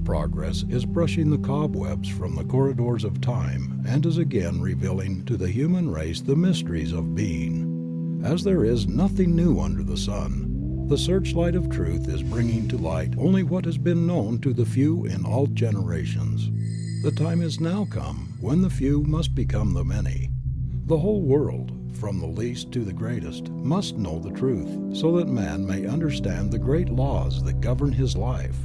progress is brushing the cobwebs from the corridors of time and is again revealing to the human race the mysteries of being. As there is nothing new under the sun, the searchlight of truth is bringing to light only what has been known to the few in all generations. The time is now come when the few must become the many. The whole world, from the least to the greatest, must know the truth, so that man may understand the great laws that govern his life.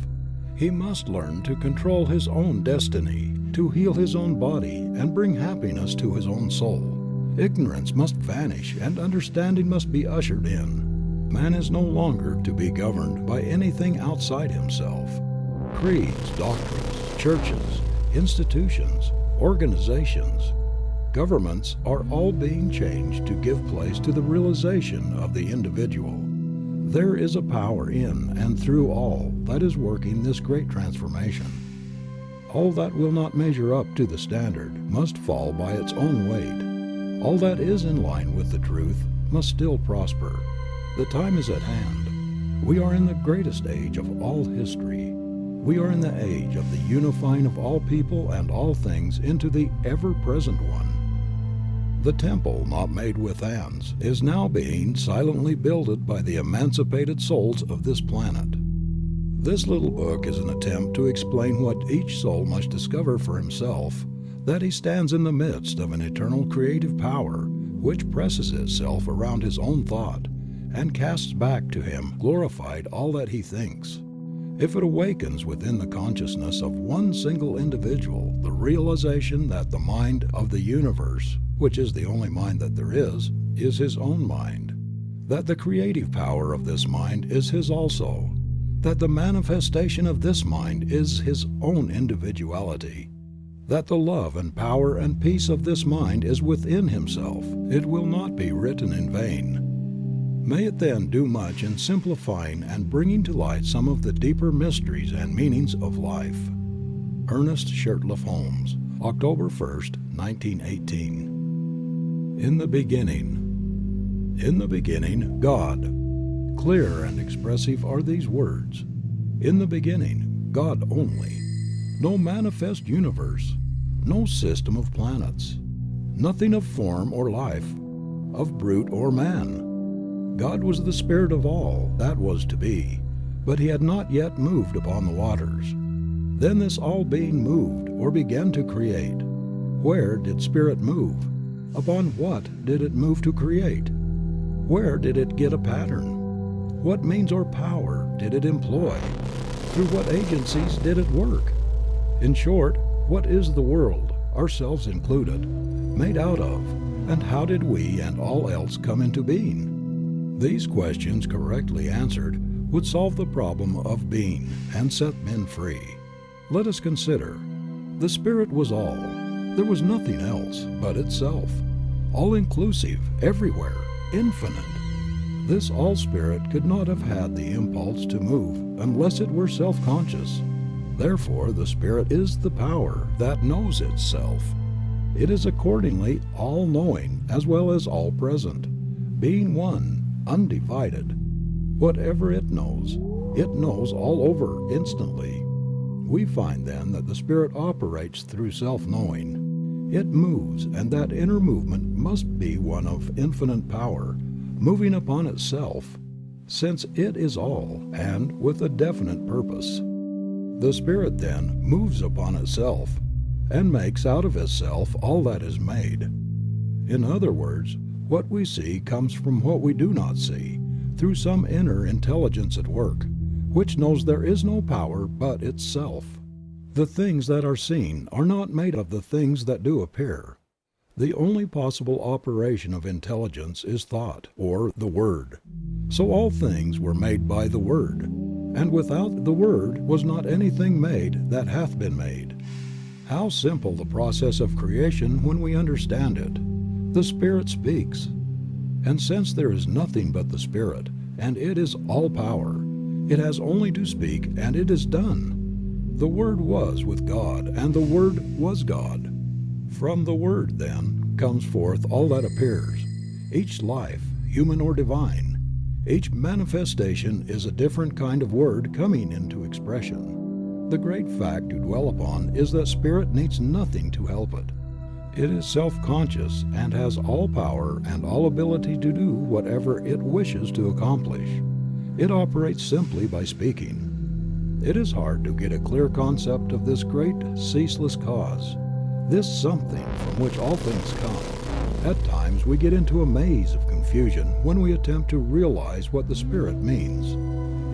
He must learn to control his own destiny, to heal his own body, and bring happiness to his own soul. Ignorance must vanish, and understanding must be ushered in. Man is no longer to be governed by anything outside himself. Creeds, doctrines, churches, institutions, organizations, governments are all being changed to give place to the realization of the individual. There is a power in and through all that is working this great transformation. All that will not measure up to the standard must fall by its own weight. All that is in line with the truth must still prosper. The time is at hand. We are in the greatest age of all history. We are in the age of the unifying of all people and all things into the ever-present one. The temple not made with hands is now being silently builded by the emancipated souls of this planet. This little book is an attempt to explain what each soul must discover for himself, that he stands in the midst of an eternal creative power which presses itself around his own thought and casts back to him glorified all that he thinks. If it awakens within the consciousness of one single individual the realization that the mind of the universe, which is the only mind that there is his own mind, that the creative power of this mind is his also, that the manifestation of this mind is his own individuality, that the love and power and peace of this mind is within himself, it will not be written in vain. May it then do much in simplifying and bringing to light some of the deeper mysteries and meanings of life. Ernest Holmes, October 1st, 1918. In the beginning, God. Clear and expressive are these words. In the beginning, God only. No manifest universe, no system of planets, nothing of form or life, of brute or man. God was the spirit of all that was to be, but he had not yet moved upon the waters. Then this all being moved or began to create. Where did spirit move? Upon what did it move to create? Where did it get a pattern? What means or power did it employ? Through what agencies did it work? In short, what is the world, ourselves included, made out of, and how did we and all else come into being? These questions correctly answered would solve the problem of being and set men free. Let us consider. The Spirit was all. There was nothing else but itself. All-inclusive, everywhere, infinite. This all-spirit could not have had the impulse to move unless it were self-conscious. Therefore, the Spirit is the power that knows itself. It is accordingly all-knowing as well as all-present, being one, undivided. Whatever it knows all over instantly. We find then that the Spirit operates through self-knowing. It moves, and that inner movement must be one of infinite power, moving upon itself, since it is all, and with a definite purpose. The Spirit then moves upon itself, and makes out of itself all that is made. In other words, what we see comes from what we do not see, through some inner intelligence at work, which knows there is no power but itself. The things that are seen are not made of the things that do appear. The only possible operation of intelligence is thought, or the Word. So all things were made by the Word, and without the Word was not anything made that hath been made. How simple the process of creation when we understand it. The Spirit speaks. And since there is nothing but the Spirit, and it is all power, it has only to speak and it is done. The Word was with God, and the Word was God. From the Word, then, comes forth all that appears. Each life, human or divine, each manifestation is a different kind of word coming into expression. The great fact to dwell upon is that spirit needs nothing to help it. It is self-conscious and has all power and all ability to do whatever it wishes to accomplish. It operates simply by speaking. It is hard to get a clear concept of this great, ceaseless cause, this something from which all things come. At times we get into a maze of confusion when we attempt to realize what the Spirit means.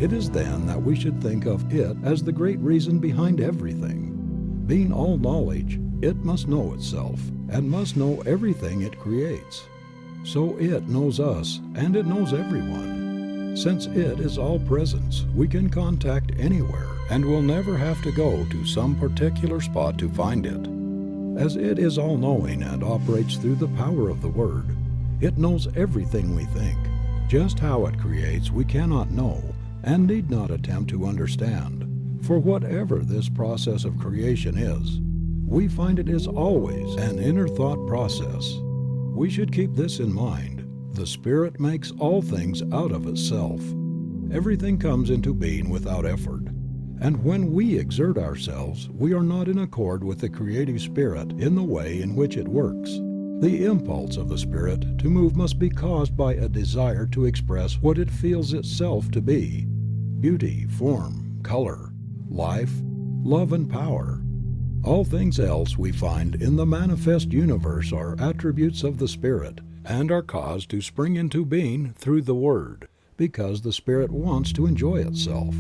It is then that we should think of it as the great reason behind everything. Being all knowledge, it must know itself and must know everything it creates. So it knows us and it knows everyone. Since it is all presence, we can contact anywhere and will never have to go to some particular spot to find it. As it is all-knowing and operates through the power of the Word, it knows everything we think. Just how it creates we cannot know and need not attempt to understand. For whatever this process of creation is, we find it is always an inner thought process. We should keep this in mind. The Spirit makes all things out of itself. Everything comes into being without effort. And when we exert ourselves, we are not in accord with the creative Spirit in the way in which it works. The impulse of the Spirit to move must be caused by a desire to express what it feels itself to be: beauty, form, color, life, love, and power. All things else we find in the manifest universe are attributes of the Spirit and are caused to spring into being through the Word, because the Spirit wants to enjoy itself.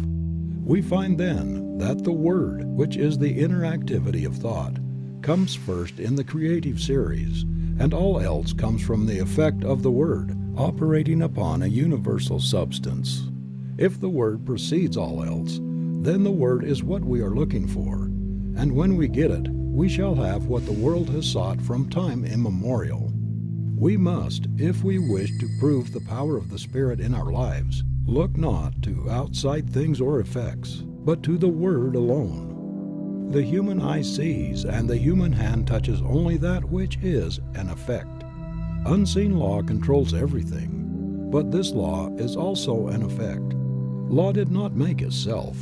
We find then that the Word, which is the inner activity of thought, comes first in the creative series, and all else comes from the effect of the Word operating upon a universal substance. If the Word precedes all else, then the Word is what we are looking for, and when we get it, we shall have what the world has sought from time immemorial. We must, if we wish to prove the power of the Spirit in our lives, look not to outside things or effects, but to the Word alone. The human eye sees and the human hand touches only that which is an effect. Unseen law controls everything, but this law is also an effect. Law did not make itself.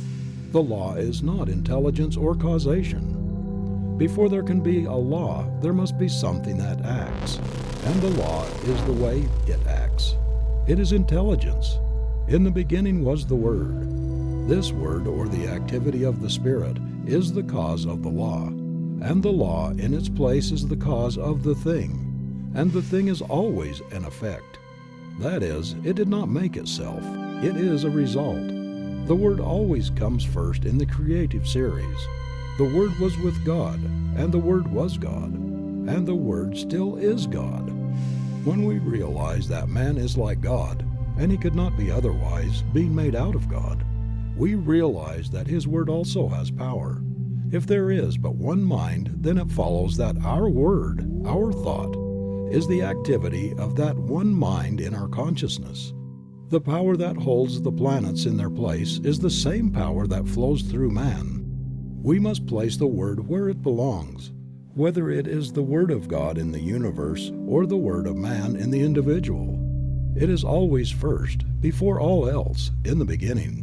The law is not intelligence or causation. Before there can be a law, there must be something that acts, and the law is the way it acts. It is intelligence. In the beginning was the Word. This Word, or the activity of the Spirit, is the cause of the law, and the law in its place is the cause of the thing, and the thing is always an effect. That is, it did not make itself. It is a result. The Word always comes first in the creative series. The Word was with God, and the Word was God, and the Word still is God. When we realize that man is like God, and he could not be otherwise, being made out of God, we realize that His Word also has power. If there is but one mind, then it follows that our word, our thought, is the activity of that one mind in our consciousness. The power that holds the planets in their place is the same power that flows through man. We must place the Word where it belongs, whether it is the Word of God in the universe or the Word of man in the individual. It is always first, before all else, in the beginning.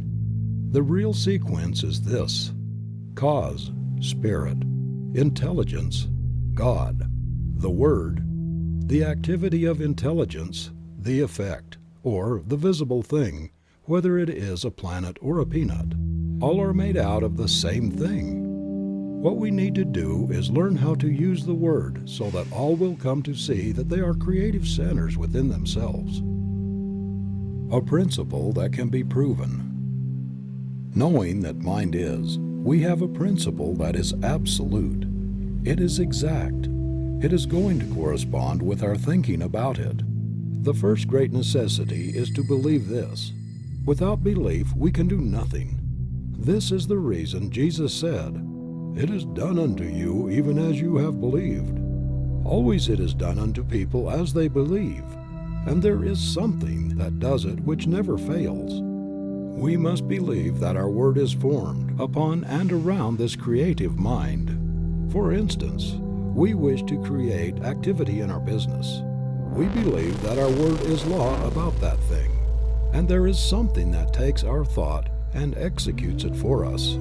The real sequence is this: cause, Spirit; intelligence, God; the Word; the activity of intelligence, the effect, or the visible thing, whether it is a planet or a peanut. All are made out of the same thing. What we need to do is learn how to use the Word so that all will come to see that they are creative centers within themselves. A principle that can be proven. Knowing that mind is, we have a principle that is absolute. It is exact. It is going to correspond with our thinking about it. The first great necessity is to believe this. Without belief we can do nothing. This is the reason Jesus said, "It is done unto you even as you have believed." Always it is done unto people as they believe, and there is something that does it which never fails. We must believe that our word is formed upon and around this creative mind. For instance, we wish to create activity in our business. We believe that our word is law about that thing, and there is something that takes our thought and executes it for us.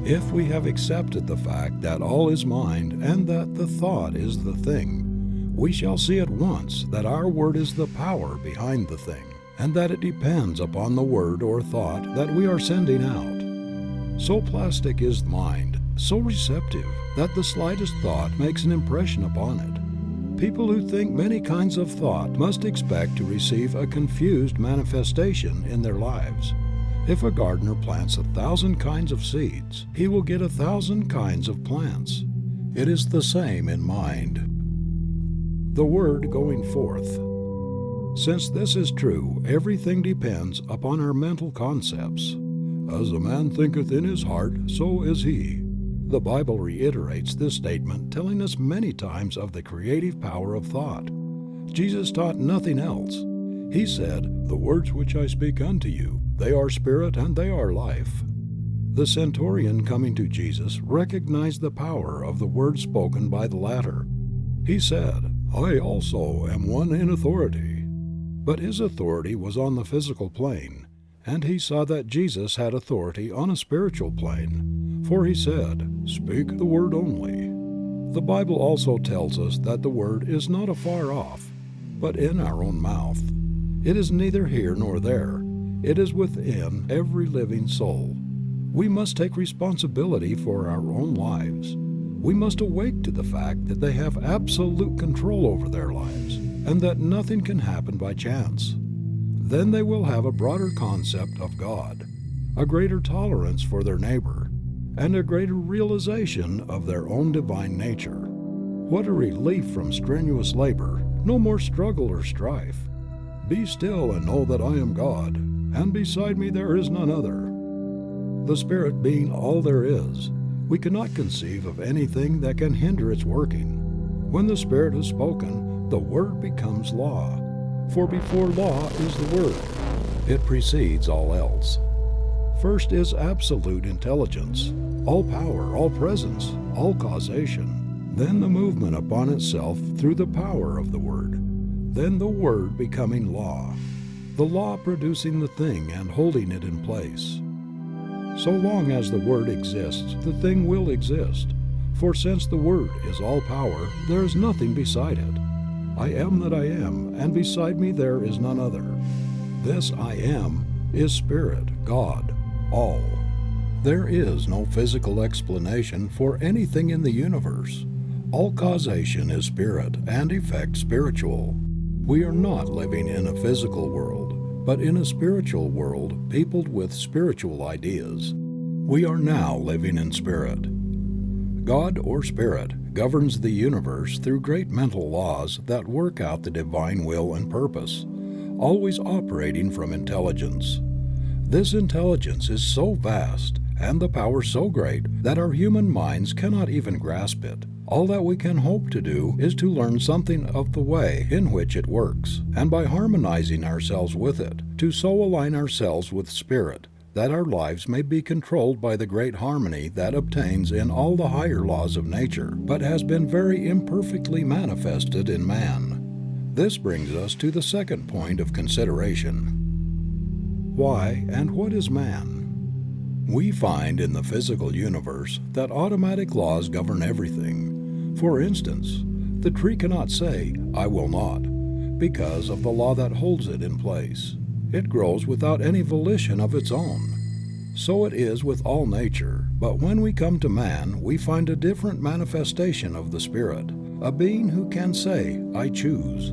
If we have accepted the fact that all is mind and that the thought is the thing, we shall see at once that our word is the power behind the thing, and that it depends upon the word or thought that we are sending out. So plastic is mind, so receptive, that the slightest thought makes an impression upon it. People who think many kinds of thought must expect to receive a confused manifestation in their lives. If a gardener plants 1,000 kinds of seeds, he will get 1,000 kinds of plants. It is the same in mind. The word going forth. Since this is true, everything depends upon our mental concepts. As a man thinketh in his heart, so is he. The Bible reiterates this statement, telling us many times of the creative power of thought. Jesus taught nothing else. He said, "The words which I speak unto you, they are spirit and they are life." The centurion coming to Jesus recognized the power of the words spoken by the latter. He said, "I also am one in authority." But his authority was on the physical plane, and he saw that Jesus had authority on a spiritual plane, for he said, "Speak the word only." The Bible also tells us that the word is not afar off, but in our own mouth. It is neither here nor there. It is within every living soul. We must take responsibility for our own lives. We must awake to the fact that they have absolute control over their lives, and that nothing can happen by chance. Then they will have a broader concept of God, a greater tolerance for their neighbor, and a greater realization of their own divine nature. What a relief from strenuous labor, no more struggle or strife. Be still and know that I am God, and beside me there is none other. The Spirit being all there is, we cannot conceive of anything that can hinder its working. When the Spirit has spoken, the Word becomes law. For before law is the Word. It precedes all else. First is absolute intelligence, all power, all presence, all causation. Then the movement upon itself through the power of the Word. Then the Word becoming law. The law producing the thing and holding it in place. So long as the Word exists, the thing will exist. For since the Word is all power, there is nothing beside it. I am that I am, and beside me there is none other. This I am is Spirit, God, all. There is no physical explanation for anything in the universe. All causation is spirit and effect spiritual. We are not living in a physical world, but in a spiritual world peopled with spiritual ideas. We are now living in spirit. God, or Spirit, governs the universe through great mental laws that work out the divine will and purpose, always operating from intelligence. This intelligence is so vast and the power so great that our human minds cannot even grasp it. All that we can hope to do is to learn something of the way in which it works, and by harmonizing ourselves with it, to so align ourselves with Spirit that our lives may be controlled by the great harmony that obtains in all the higher laws of nature, but has been very imperfectly manifested in man. This brings us to the second point of consideration. Why and what is man? We find in the physical universe that automatic laws govern everything. For instance, the tree cannot say, "I will not," because of the law that holds it in place. It grows without any volition of its own. So it is with all nature, but when we come to man, we find a different manifestation of the Spirit, a being who can say, "I choose."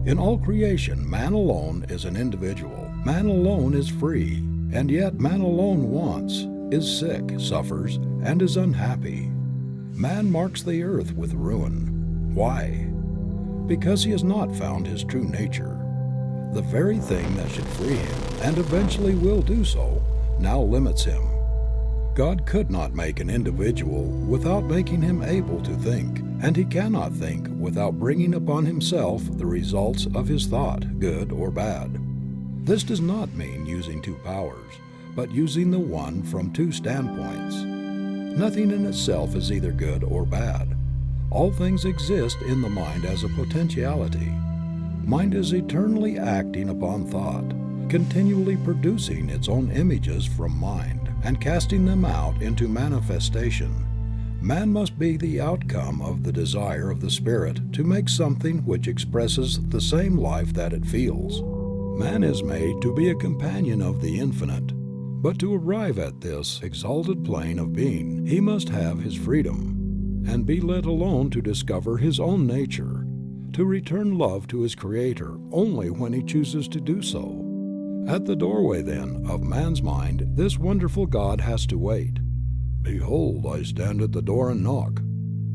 In all creation, man alone is an individual. Man alone is free, and yet man alone wants, is sick, suffers, and is unhappy. Man marks the earth with ruin. Why? Because he has not found his true nature. The very thing that should free him, and eventually will do so, now limits him. God could not make an individual without making him able to think, and he cannot think without bringing upon himself the results of his thought, good or bad. This does not mean using two powers, but using the one from two standpoints. Nothing in itself is either good or bad. All things exist in the mind as a potentiality. Mind is eternally acting upon thought, continually producing its own images from mind, and casting them out into manifestation. Man must be the outcome of the desire of the Spirit to make something which expresses the same life that it feels. Man is made to be a companion of the infinite, but to arrive at this exalted plane of being, he must have his freedom, and be let alone to discover his own nature, to return love to his Creator only when he chooses to do so. At the doorway, then, of man's mind, this wonderful God has to wait. Behold, I stand at the door and knock.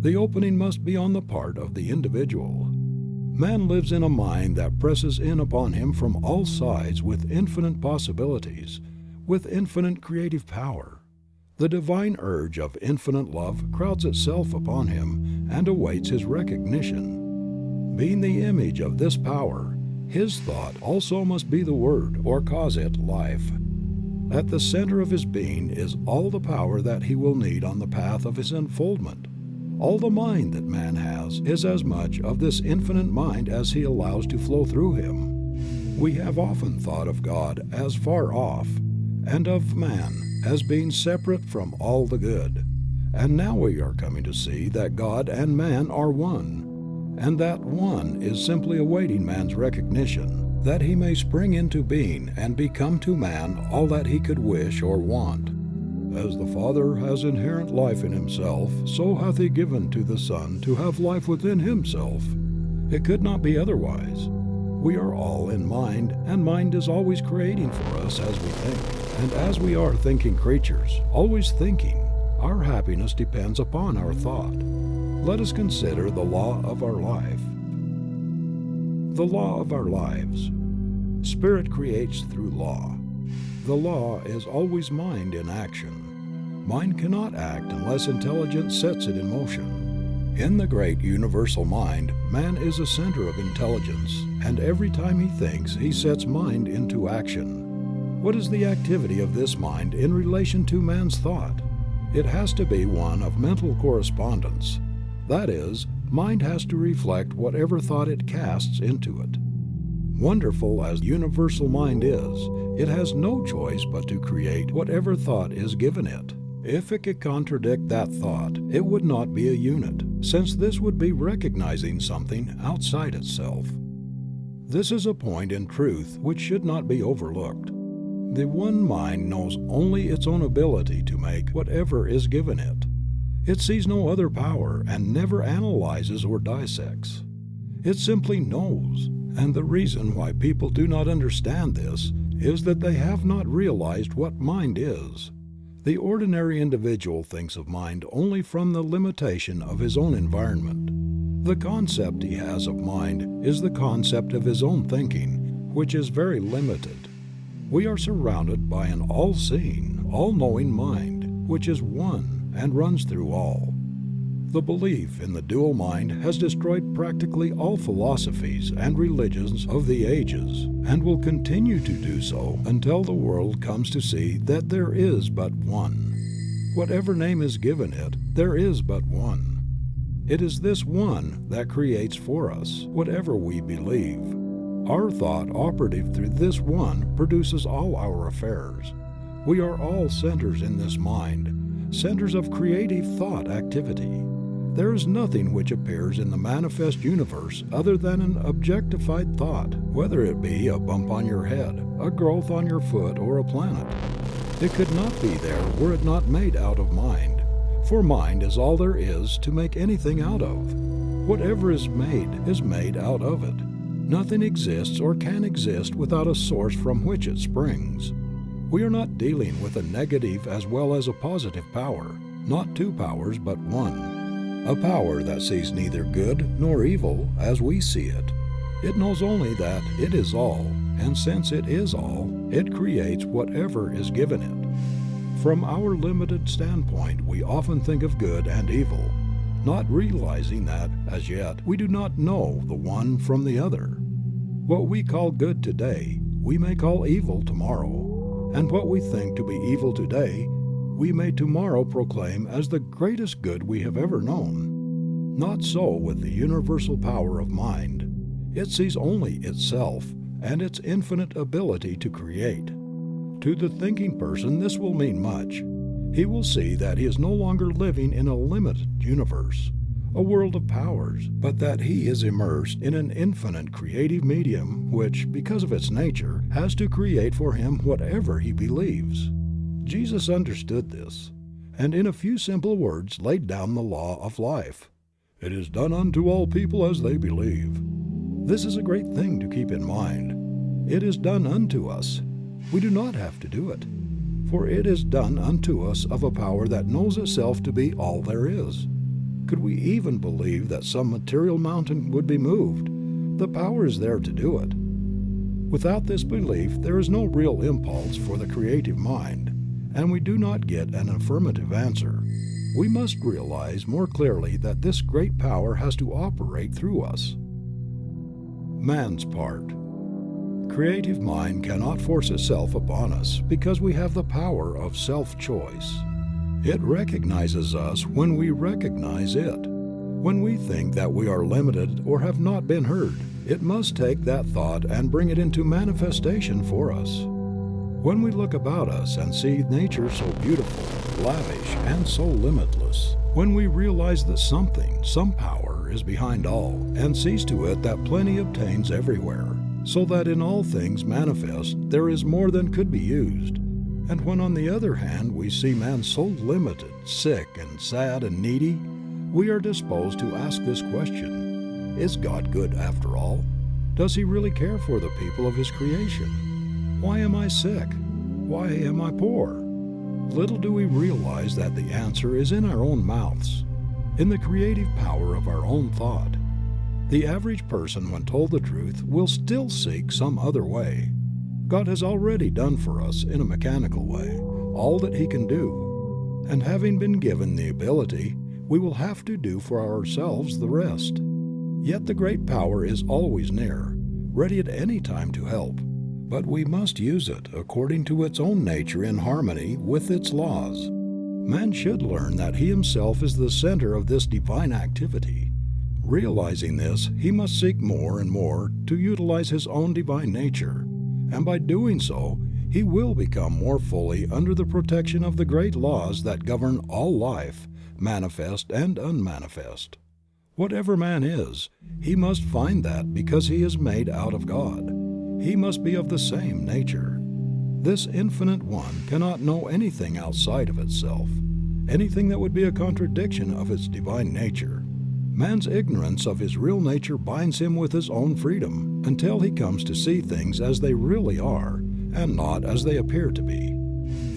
The opening must be on the part of the individual. Man lives in a mind that presses in upon him from all sides with infinite possibilities, with infinite creative power. The divine urge of infinite love crowds itself upon him and awaits his recognition. Being the image of this power, his thought also must be the word, or cause it life. At the center of his being is all the power that he will need on the path of his unfoldment. All the mind that man has is as much of this infinite mind as he allows to flow through him. We have often thought of God as far off, and of man as being separate from all the good. And now we are coming to see that God and man are one, and that one is simply awaiting man's recognition, that he may spring into being and become to man all that he could wish or want. As the Father has inherent life in himself, so hath he given to the Son to have life within himself. It could not be otherwise. We are all in mind, and mind is always creating for us as we think. And as we are thinking creatures, always thinking, our happiness depends upon our thought. Let us consider the law of our life. The law of our lives. Spirit creates through law. The law is always mind in action. Mind cannot act unless intelligence sets it in motion. In the great universal mind, man is a center of intelligence, and every time he thinks, he sets mind into action. What is the activity of this mind in relation to man's thought? It has to be one of mental correspondence. That is, mind has to reflect whatever thought it casts into it. Wonderful as universal mind is, it has no choice but to create whatever thought is given it. If it could contradict that thought, it would not be a unit, since this would be recognizing something outside itself. This is a point in truth which should not be overlooked. The one mind knows only its own ability to make whatever is given it. It sees no other power and never analyzes or dissects. It simply knows, and the reason why people do not understand this is that they have not realized what mind is. The ordinary individual thinks of mind only from the limitation of his own environment. The concept he has of mind is the concept of his own thinking, which is very limited. We are surrounded by an all-seeing, all-knowing mind, which is one and runs through all. The belief in the dual mind has destroyed practically all philosophies and religions of the ages, and will continue to do so until the world comes to see that there is but one. Whatever name is given it, there is but one. It is this one that creates for us whatever we believe. Our thought operative through this one produces all our affairs. We are all centers in this mind, centers of creative thought activity. There is nothing which appears in the manifest universe other than an objectified thought, whether it be a bump on your head, a growth on your foot, or a planet. It could not be there were it not made out of mind, for mind is all there is to make anything out of. Whatever is made out of it. Nothing exists or can exist without a source from which it springs. We are not dealing with a negative as well as a positive power, not two powers but one. A power that sees neither good nor evil as we see it. It knows only that it is all, and since it is all, it creates whatever is given it. From our limited standpoint, we often think of good and evil, not realizing that, as yet, we do not know the one from the other. What we call good today, we may call evil tomorrow, and what we think to be evil today, we may tomorrow proclaim as the greatest good we have ever known. Not so with the universal power of mind. It sees only itself and its infinite ability to create. To the thinking person, this will mean much. He will see that he is no longer living in a limited universe, a world of powers, but that he is immersed in an infinite creative medium which, because of its nature, has to create for him whatever he believes. Jesus understood this, and in a few simple words laid down the law of life. It is done unto all people as they believe. This is a great thing to keep in mind. It is done unto us. We do not have to do it, for it is done unto us of a power that knows itself to be all there is. Could we even believe that some material mountain would be moved? The power is there to do it. Without this belief, there is no real impulse for the creative mind, and we do not get an affirmative answer. We must realize more clearly that this great power has to operate through us. Man's part. Creative mind cannot force itself upon us because we have the power of self-choice. It recognizes us when we recognize it. When we think that we are limited or have not been heard, it must take that thought and bring it into manifestation for us. When we look about us and see nature so beautiful, lavish, and so limitless, when we realize that something, some power, is behind all, and sees to it that plenty obtains everywhere, so that in all things manifest there is more than could be used, and when on the other hand we see man so limited, sick, and sad and needy, we are disposed to ask this question: is God good after all? Does He really care for the people of His creation? Why am I sick? Why am I poor? Little do we realize that the answer is in our own mouths, in the creative power of our own thought. The average person, when told the truth, will still seek some other way. God has already done for us, in a mechanical way, all that He can do, and having been given the ability, we will have to do for ourselves the rest. Yet the great power is always near, ready at any time to help. But we must use it according to its own nature in harmony with its laws. Man should learn that he himself is the center of this divine activity. Realizing this, he must seek more and more to utilize his own divine nature, and by doing so, he will become more fully under the protection of the great laws that govern all life, manifest and unmanifest. Whatever man is, he must find that because he is made out of God. He must be of the same nature. This infinite one cannot know anything outside of itself, anything that would be a contradiction of its divine nature. Man's ignorance of his real nature binds him with his own freedom until he comes to see things as they really are and not as they appear to be.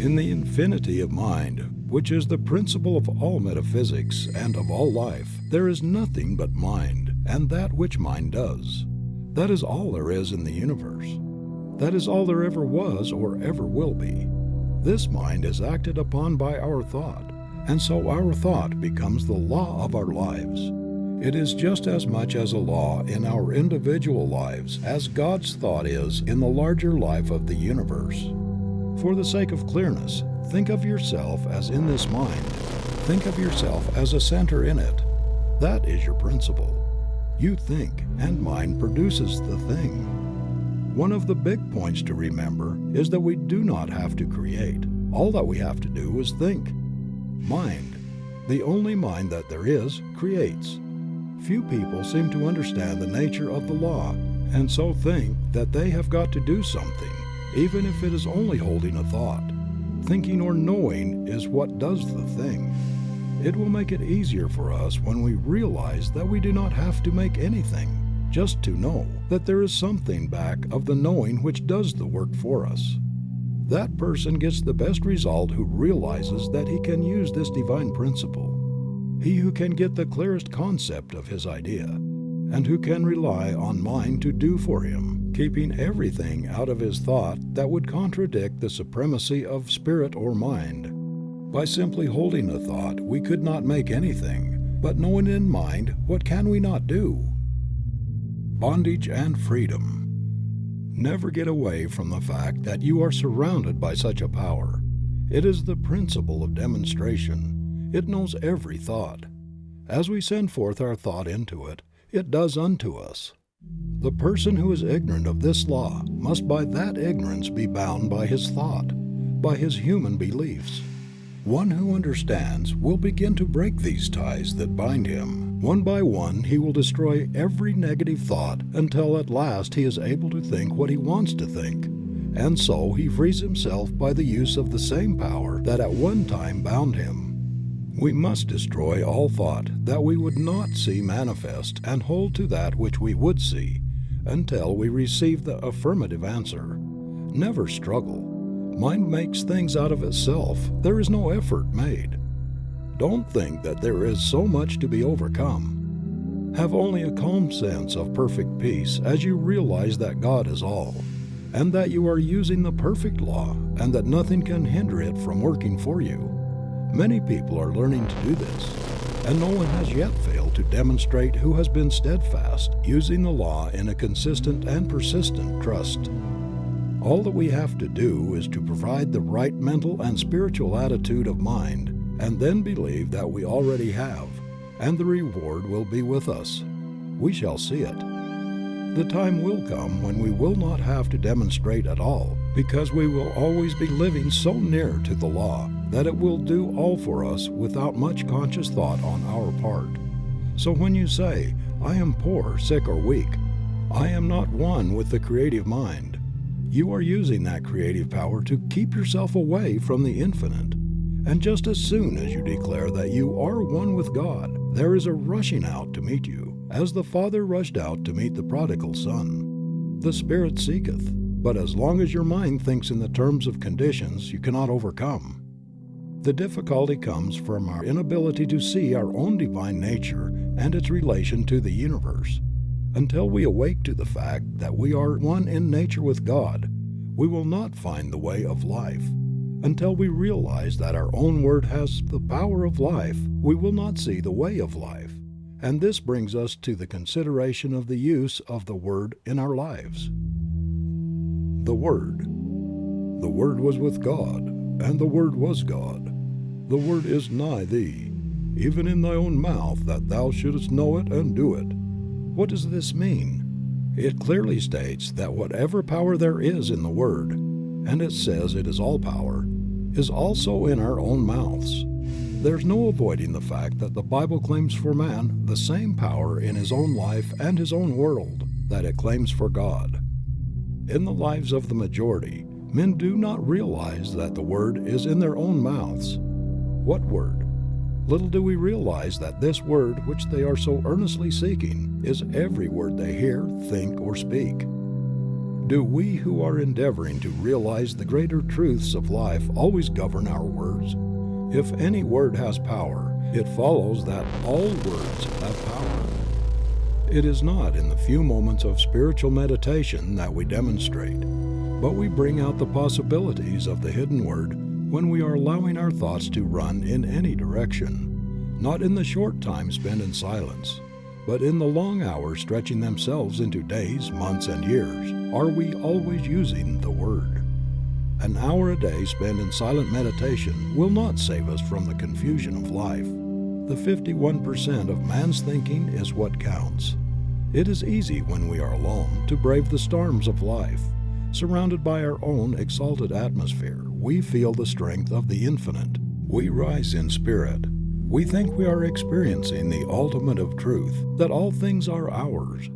In the infinity of mind, which is the principle of all metaphysics and of all life, there is nothing but mind and that which mind does. That is all there is in the universe. That is all there ever was or ever will be. This mind is acted upon by our thought, and so our thought becomes the law of our lives. It is just as much as a law in our individual lives as God's thought is in the larger life of the universe. For the sake of clearness, think of yourself as in this mind. Think of yourself as a center in it. That is your principle. You think, and mind produces the thing. One of the big points to remember is that we do not have to create. All that we have to do is think. Mind, the only mind that there is, creates. Few people seem to understand the nature of the law, and so think that they have got to do something, even if it is only holding a thought. Thinking or knowing is what does the thing. It will make it easier for us when we realize that we do not have to make anything, just to know that there is something back of the knowing which does the work for us. That person gets the best result who realizes that he can use this divine principle. He who can get the clearest concept of his idea, and who can rely on mind to do for him, keeping everything out of his thought that would contradict the supremacy of spirit or mind. By simply holding a thought, we could not make anything, but knowing in mind, what can we not do? Bondage and freedom. Never get away from the fact that you are surrounded by such a power. It is the principle of demonstration. It knows every thought. As we send forth our thought into it, it does unto us. The person who is ignorant of this law must by that ignorance be bound by his thought, by his human beliefs. One who understands will begin to break these ties that bind him. One by one he will destroy every negative thought until at last he is able to think what he wants to think, and so he frees himself by the use of the same power that at one time bound him. We must destroy all thought that we would not see manifest and hold to that which we would see until we receive the affirmative answer. Never struggle. Mind makes things out of itself. There is no effort made. Don't think that there is so much to be overcome. Have only a calm sense of perfect peace as you realize that God is all, and that you are using the perfect law, and that nothing can hinder it from working for you. Many people are learning to do this, and no one has yet failed to demonstrate who has been steadfast, using the law in a consistent and persistent trust. All that we have to do is to provide the right mental and spiritual attitude of mind, and then believe that we already have, and the reward will be with us. We shall see it. The time will come when we will not have to demonstrate at all, because we will always be living so near to the law that it will do all for us without much conscious thought on our part. So when you say, "I am poor, sick, or weak," I am not one with the creative mind. You are using that creative power to keep yourself away from the infinite. And just as soon as you declare that you are one with God, there is a rushing out to meet you, as the Father rushed out to meet the prodigal son. The Spirit seeketh, but as long as your mind thinks in the terms of conditions you cannot overcome. The difficulty comes from our inability to see our own divine nature and its relation to the universe. Until we awake to the fact that we are one in nature with God, we will not find the way of life. Until we realize that our own word has the power of life, we will not see the way of life. And this brings us to the consideration of the use of the Word in our lives. The Word. The Word was with God, and the Word was God. The Word is nigh thee, even in thy own mouth, that thou shouldest know it and do it. What does this mean? It clearly states that whatever power there is in the Word, and it says it is all power, is also in our own mouths. There's no avoiding the fact that the Bible claims for man the same power in his own life and his own world that it claims for God. In the lives of the majority, men do not realize that the Word is in their own mouths. What Word? Little do we realize that this Word which they are so earnestly seeking is every word they hear, think, or speak. Do we who are endeavoring to realize the greater truths of life always govern our words? If any word has power, it follows that all words have power. It is not in the few moments of spiritual meditation that we demonstrate, but we bring out the possibilities of the hidden word when we are allowing our thoughts to run in any direction, not in the short time spent in silence, but in the long hours stretching themselves into days, months, and years. Are we always using the Word? An hour a day spent in silent meditation will not save us from the confusion of life. The 51% of man's thinking is what counts. It is easy when we are alone to brave the storms of life. Surrounded by our own exalted atmosphere, we feel the strength of the infinite. We rise in spirit. We think we are experiencing the ultimate of truth, that all things are ours.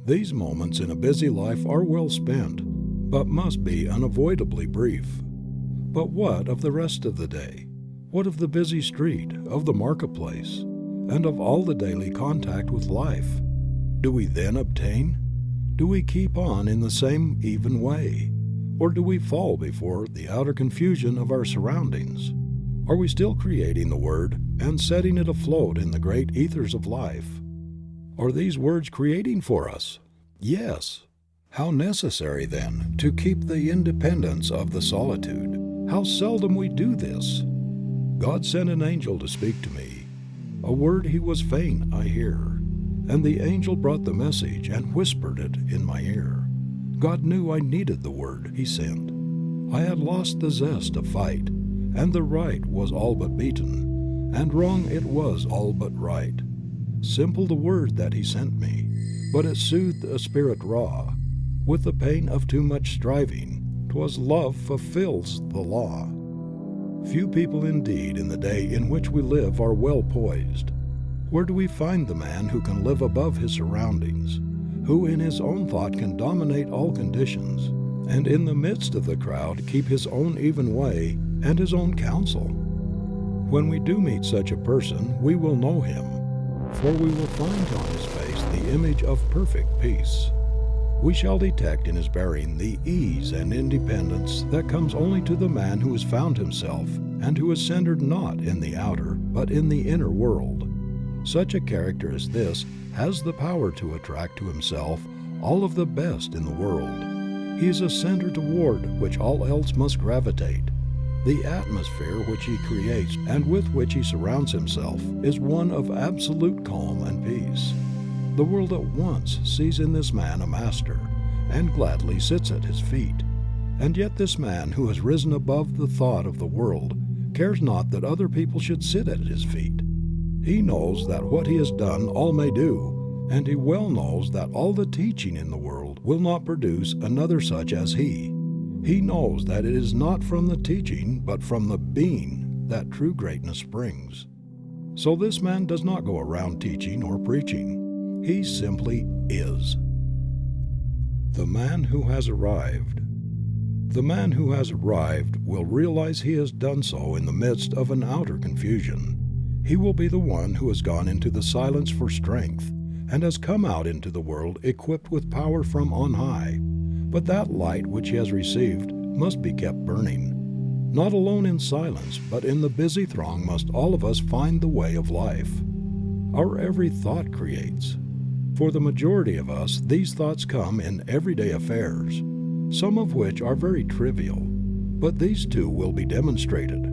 These moments in a busy life are well spent, but must be unavoidably brief. But what of the rest of the day? What of the busy street, of the marketplace, and of all the daily contact with life? Do we then obtain? Do we keep on in the same even way? Or do we fall before the outer confusion of our surroundings? Are we still creating the Word and setting it afloat in the great ethers of life? Are these words creating for us? Yes. How necessary, then, to keep the independence of the solitude. How seldom we do this. God sent an angel to speak to me. A word he was fain I hear. And the angel brought the message and whispered it in my ear. God knew I needed the word he sent. I had lost the zest to fight, and the right was all but beaten, and wrong it was all but right. Simple the word that he sent me, but it soothed a spirit raw. With the pain of too much striving, 'twas love fulfills the law. Few people indeed in the day in which we live are well poised. Where do we find the man who can live above his surroundings, who in his own thought can dominate all conditions, and in the midst of the crowd keep his own even way and his own counsel? When we do meet such a person, we will know him, for we will find on his face the image of perfect peace. We shall detect in his bearing the ease and independence that comes only to the man who has found himself and who is centered not in the outer but in the inner world. Such a character as this has the power to attract to himself all of the best in the world. He is a center toward which all else must gravitate. The atmosphere which he creates and with which he surrounds himself is one of absolute calm and peace. The world at once sees in this man a master, and gladly sits at his feet. And yet this man who has risen above the thought of the world cares not that other people should sit at his feet. He knows that what he has done all may do, and he well knows that all the teaching in the world will not produce another such as he. He knows that it is not from the teaching but from the being that true greatness springs. So this man does not go around teaching or preaching. He simply is. The man who has arrived. The man who has arrived will realize he has done so in the midst of an outer confusion. He will be the one who has gone into the silence for strength and has come out into the world equipped with power from on high. But that light which he has received must be kept burning. Not alone in silence, but in the busy throng must all of us find the way of life. Our every thought creates. For the majority of us, these thoughts come in everyday affairs, some of which are very trivial, but these too will be demonstrated.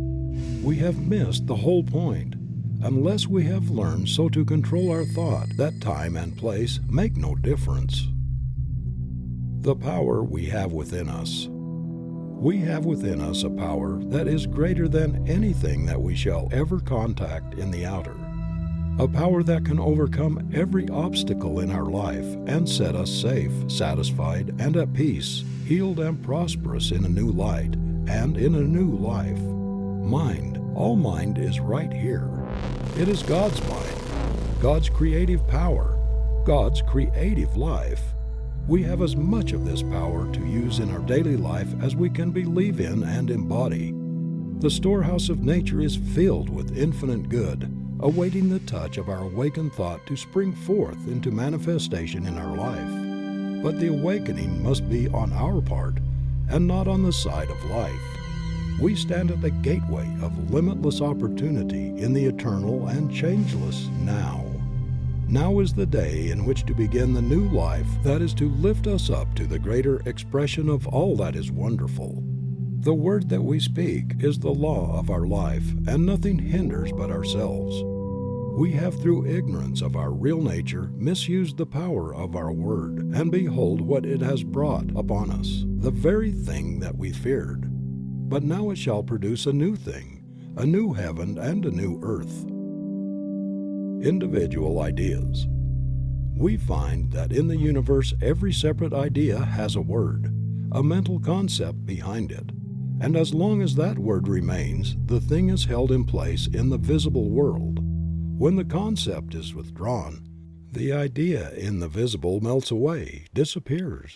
We have missed the whole point, unless we have learned so to control our thought that time and place make no difference. The power we have within us. We have within us a power that is greater than anything that we shall ever contact in the outer. A power that can overcome every obstacle in our life and set us safe, satisfied, and at peace, healed and prosperous in a new light and in a new life. Mind, all mind is right here. It is God's mind, God's creative power, God's creative life. We have as much of this power to use in our daily life as we can believe in and embody. The storehouse of nature is filled with infinite good, awaiting the touch of our awakened thought to spring forth into manifestation in our life. But the awakening must be on our part and not on the side of life. We stand at the gateway of limitless opportunity in the eternal and changeless now. Now is the day in which to begin the new life that is to lift us up to the greater expression of all that is wonderful. The word that we speak is the law of our life, and nothing hinders but ourselves. We have through ignorance of our real nature misused the power of our word, and behold what it has brought upon us, the very thing that we feared. But now it shall produce a new thing, a new heaven and a new earth. Individual ideas. We find that in the universe every separate idea has a word, a mental concept behind it, and as long as that word remains, the thing is held in place in the visible world. When the concept is withdrawn, the idea in the visible melts away, disappears.